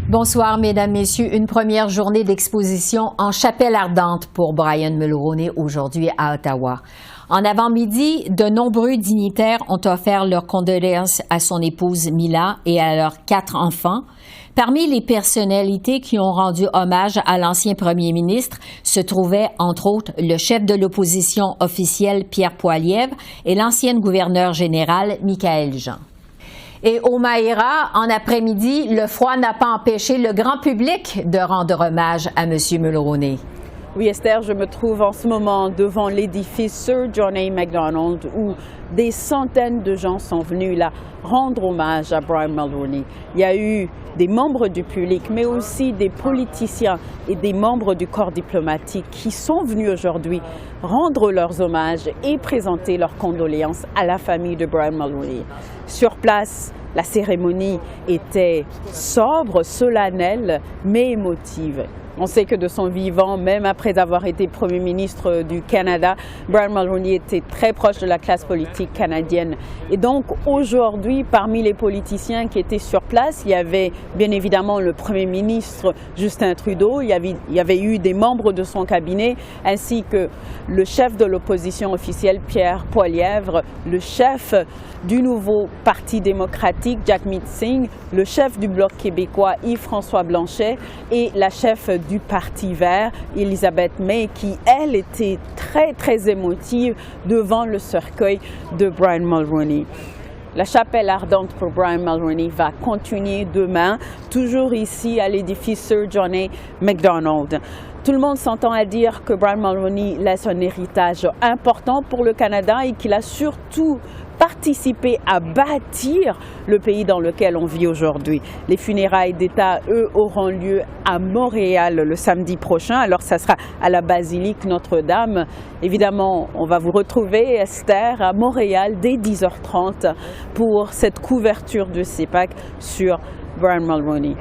Bonsoir, Mesdames, Messieurs. Une première journée d'exposition en chapelle ardente pour Brian Mulroney aujourd'hui à Ottawa. En avant-midi, de nombreux dignitaires ont offert leurs condoléances à son épouse Mila et à leurs 4 enfants. Parmi les personnalités qui ont rendu hommage à l'ancien premier ministre se trouvaient, entre autres, le chef de l'opposition officielle Pierre Poilievre et l'ancienne gouverneure générale Michaëlle Jean. Et au Maïra, en après-midi, le froid n'a pas empêché le grand public de rendre hommage à M. Mulroney. Oui, Esther, je me trouve en ce moment devant l'édifice Sir John A. Macdonald où des centaines de gens sont venus là rendre hommage à Brian Mulroney. Il y a eu des membres du public, mais aussi des politiciens et des membres du corps diplomatique qui sont venus aujourd'hui rendre leurs hommages et présenter leurs condoléances à la famille de Brian Mulroney. Sur place, la cérémonie était sobre, solennelle, mais émotive. On sait que de son vivant, même après avoir été Premier ministre du Canada, Brian Mulroney était très proche de la classe politique canadienne. Et donc aujourd'hui, parmi les politiciens qui étaient sur place, il y avait bien évidemment le Premier ministre Justin Trudeau, il y avait eu des membres de son cabinet, ainsi que le chef de l'opposition officielle Pierre Poilievre, le chef du nouveau Parti démocratique Jagmeet Singh, le chef du Bloc québécois Yves-François Blanchet et la chef du Parti vert, Elizabeth May, qui, elle, était très émotive devant le cercueil de Brian Mulroney. La chapelle ardente pour Brian Mulroney va continuer demain, toujours ici à l'édifice Sir John A. Macdonald. Tout le monde s'entend à dire que Brian Mulroney laisse un héritage important pour le Canada et qu'il a surtout participé à bâtir le pays dans lequel on vit aujourd'hui. Les funérailles d'État, eux, auront lieu à Montréal le samedi prochain. Alors, ça sera à la basilique Notre-Dame. Évidemment, on va vous retrouver, Esther, à Montréal dès 10h30 pour cette couverture de CEPAC sur Brian Mulroney.